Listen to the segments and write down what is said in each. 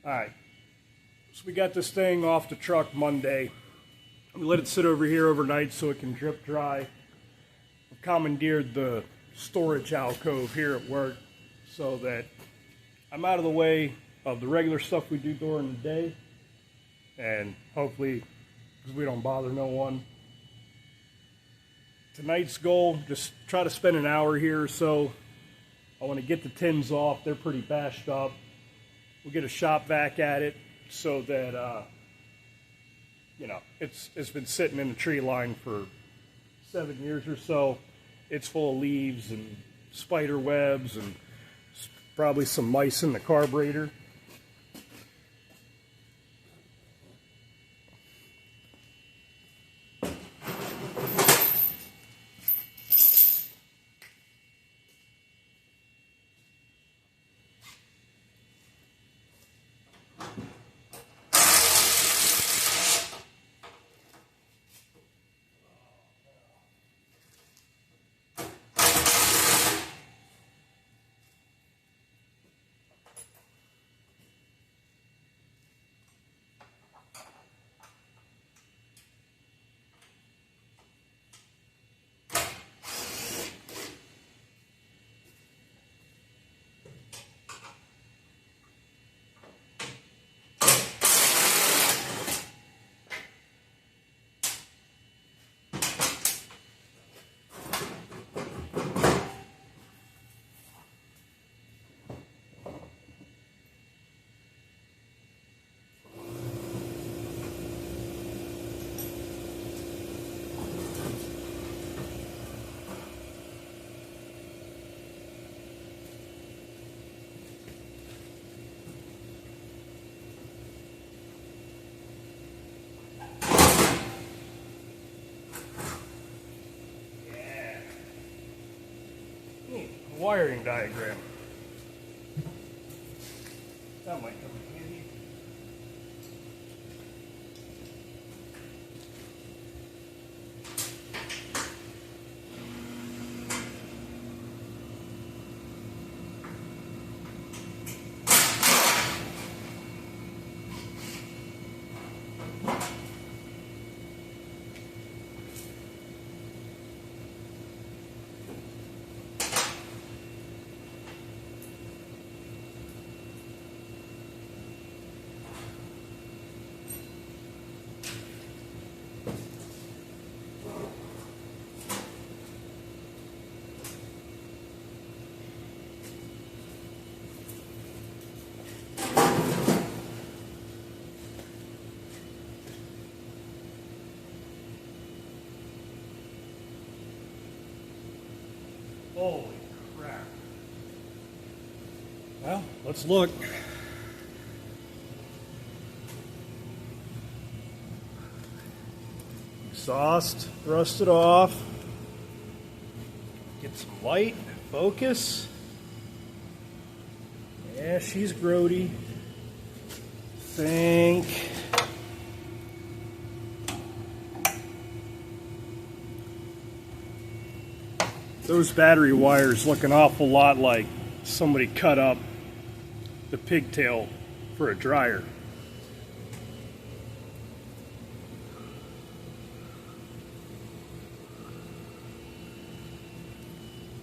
Alright, so we got this thing off the truck Monday. We let it sit over here overnight so it can drip dry. I've commandeered the storage alcove here at work so that I'm out of the way of the regular stuff we do during the day, and hopefully, because we don't bother no one. Tonight's goal, just try to spend an hour here or so. I want to get the tins off. They're pretty bashed up. We'll get a shop vac at it so that, you know, it's been sitting in the tree line for 7 years or so. It's full of leaves and spider webs and probably some mice in the carburetor. Wiring diagram. That might come in handy. Holy crap. Well, let's look. Exhaust rusted off. Get some light, focus. Yeah, she's grody. Think. Those battery wires look an awful lot like somebody cut up the pigtail for a dryer.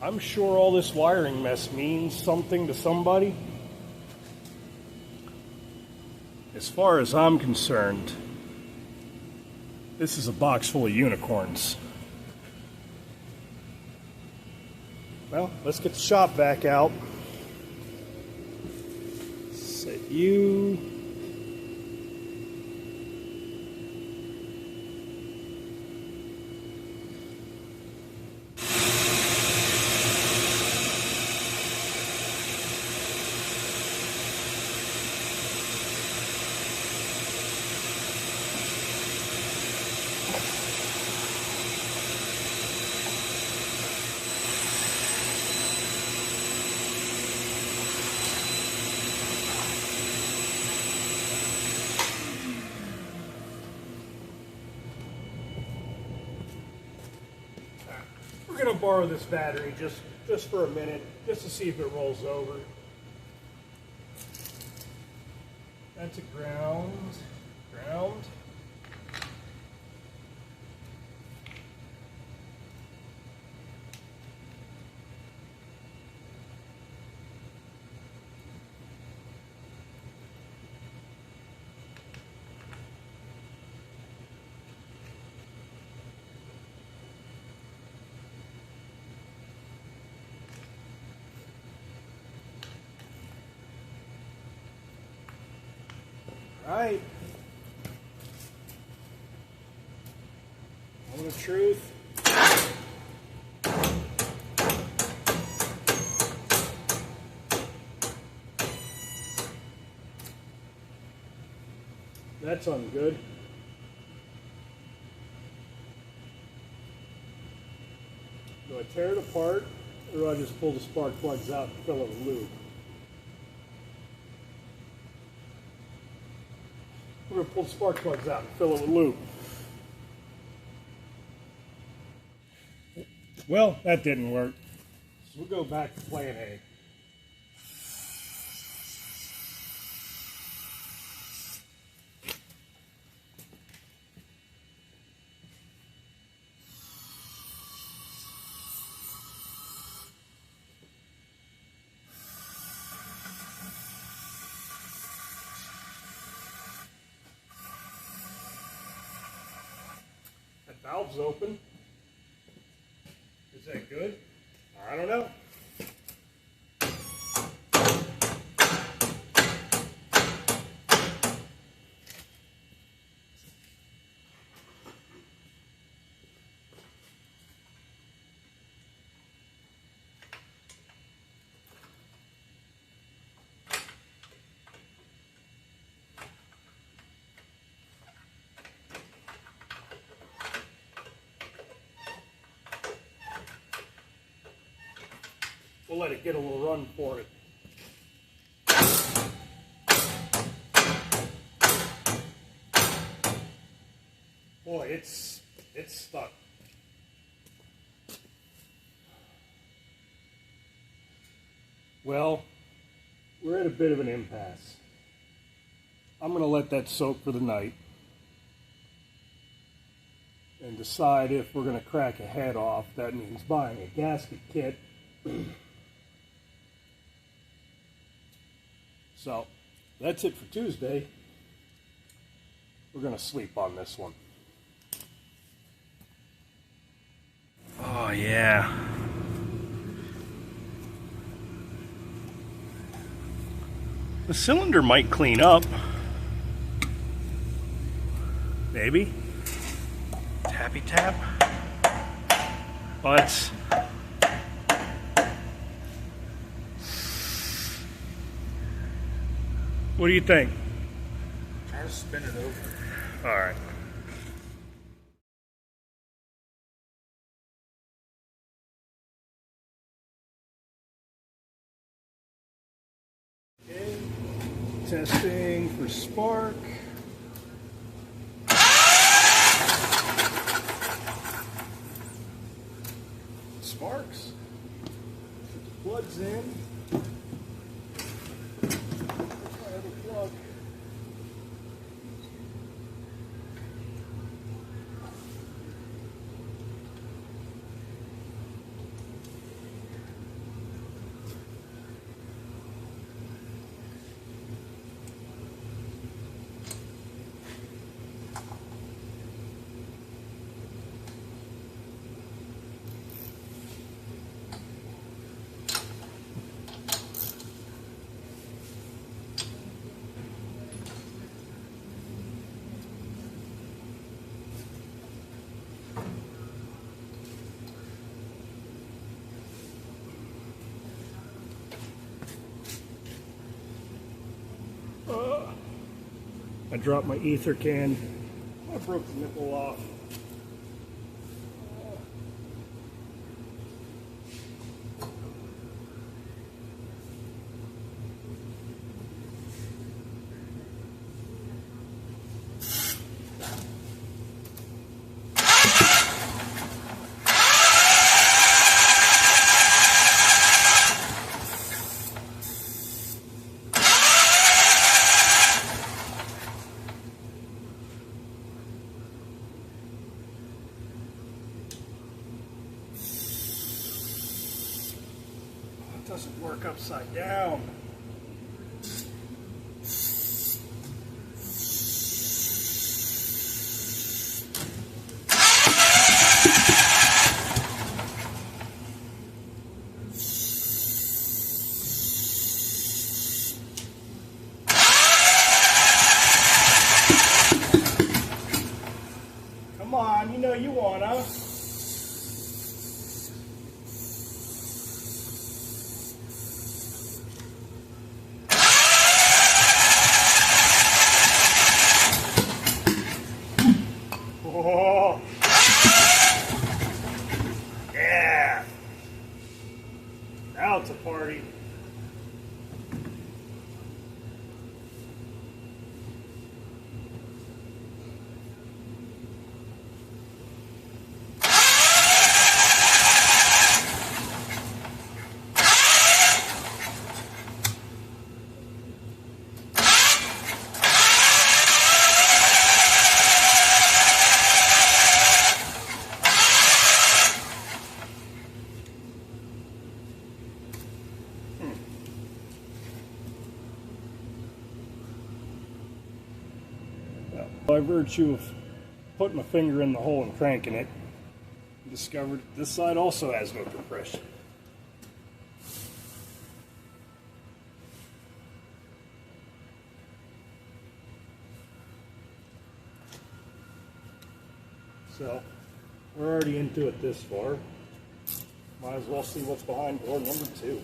I'm sure all this wiring mess means something to somebody. As far as I'm concerned, this is a box full of unicorns. Well, let's get the shop vac out. Set you. We're going to borrow this battery just for a minute, just to see if it rolls over. That's a ground. Ground. Right. Moment of truth. That's ungood. Do I tear it apart, or do I just pull the spark plugs out and fill it with lube? We're going to pull the spark plugs out and fill it with lube. Well, that didn't work. So we'll go back to plan A. That valve's open. Is that good? I don't know. We'll let it get a little run for it. Boy, it's stuck. Well, we're at a bit of an impasse. I'm going to let that soak for the night and decide if we're going to crack a head off. That means buying a gasket kit. So, that's it for Tuesday. We're going to sleep on this one. Oh, yeah. The cylinder might clean up. Maybe. Tappy tap. But what do you think? Try to spin it over. All right. Okay. Testing for spark. Sparks. Put the plugs in. Plug. I dropped my ether can. I broke the nipple off. Doesn't work upside down. Come on, you know you wanna. Oh, yeah. Now it's a party. By virtue of putting my finger in the hole and cranking it, I discovered this side also has no compression. So we're already into it this far. Might as well see what's behind door number 2.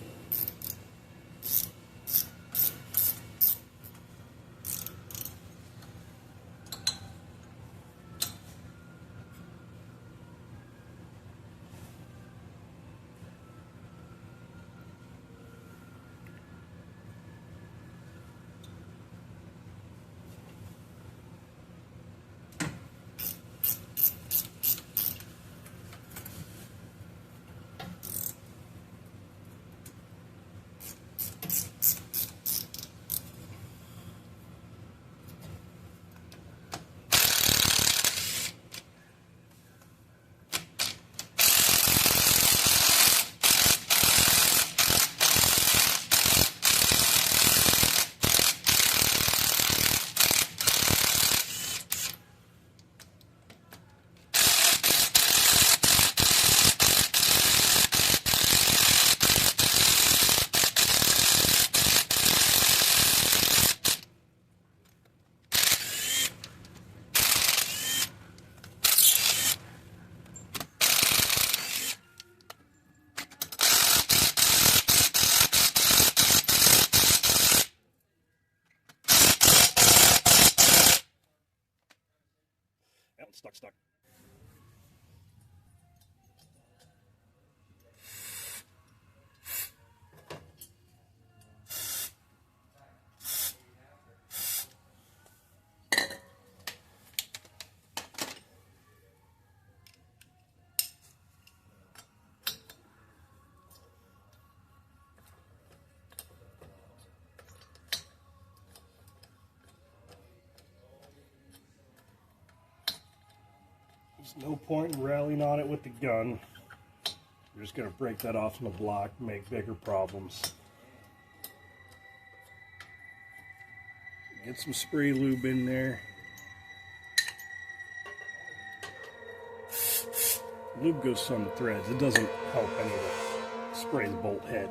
Stuck. There's no point in rallying on it with the gun. You're just going to break that off in the block and make bigger problems. Get some spray lube in there. Lube goes some threads. It doesn't help any of it. Spray the bolt head.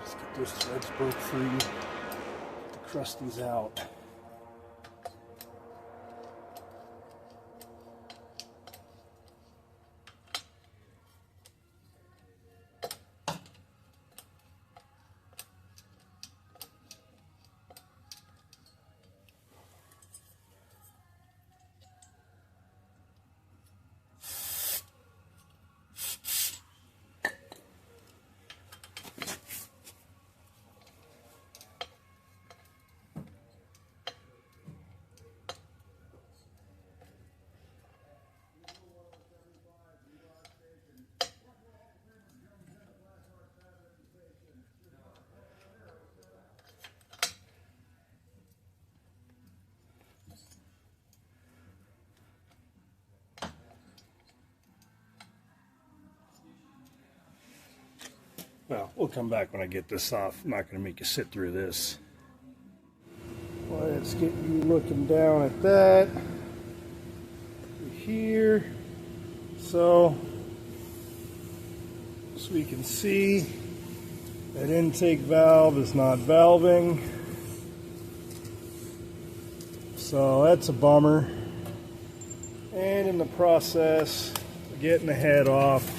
Just get those threads broke free to crust these out. Well, we'll come back when I get this off. I'm not going to make you sit through this. Let's get you looking down at that. Here. So we can see that intake valve is not valving. So that's a bummer. And in the process of getting the head off,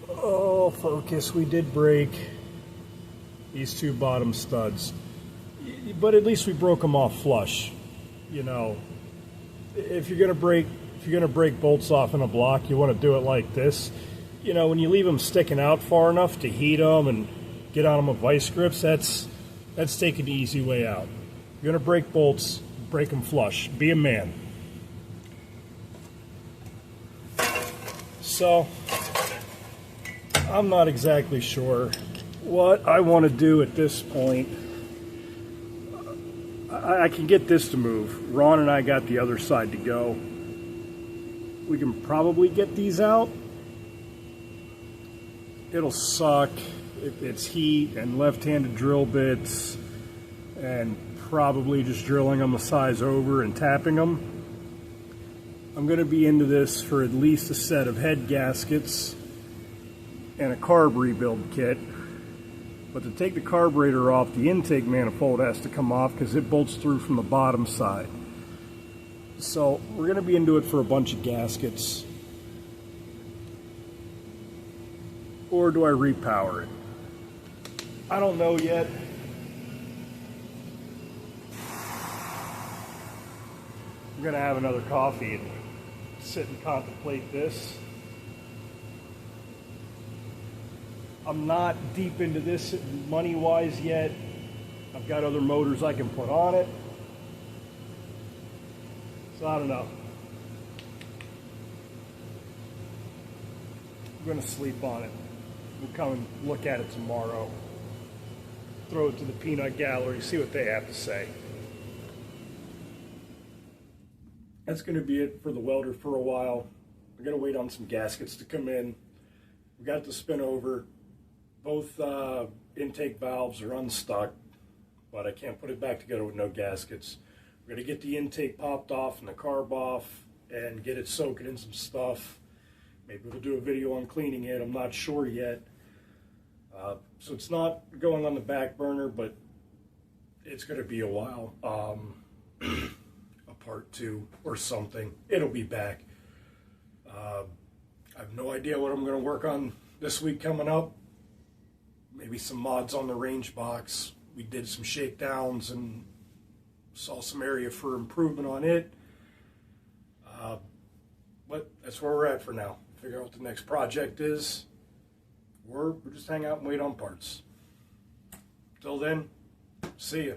oh, focus, we did break these two bottom studs. But at least we broke them off flush. You know, if you're gonna break bolts off in a block, you want to do it like this. You know, when you leave them sticking out far enough to heat them and get on them with vice grips, that's taking the easy way out. You're gonna break bolts, break them flush. Be a man. So I'm not exactly sure what I want to do at this point. I can get this to move. Ron and I got the other side to go. We can probably get these out. It'll suck. It's heat and left-handed drill bits and probably just drilling them a size over and tapping them. I'm going to be into this for at least a set of head gaskets and a carb rebuild kit. But to take the carburetor off, the intake manifold has to come off because it bolts through from the bottom side. So we're going to be into it for a bunch of gaskets. Or do I repower it? I don't know yet. I'm going to have another coffee and sit and contemplate this. I'm not deep into this money-wise yet. I've got other motors I can put on it. So I don't know. I'm going to sleep on it. We'll come and look at it tomorrow. Throw it to the peanut gallery, see what they have to say. That's going to be it for the welder for a while. We're going to wait on some gaskets to come in. We got the spin over. Both intake valves are unstuck, but I can't put it back together with no gaskets. We're going to get the intake popped off and the carb off and get it soaking in some stuff. Maybe we'll do a video on cleaning it. I'm not sure yet. So it's not going on the back burner, but it's going to be a while. A part 2 or something. It'll be back. I have no idea what I'm going to work on this week coming up. Maybe some mods on the range box. We did some shakedowns and saw some area for improvement on it. But that's where we're at for now. Figure out what the next project is. Or we'll just hang out and wait on parts. Till then, see ya.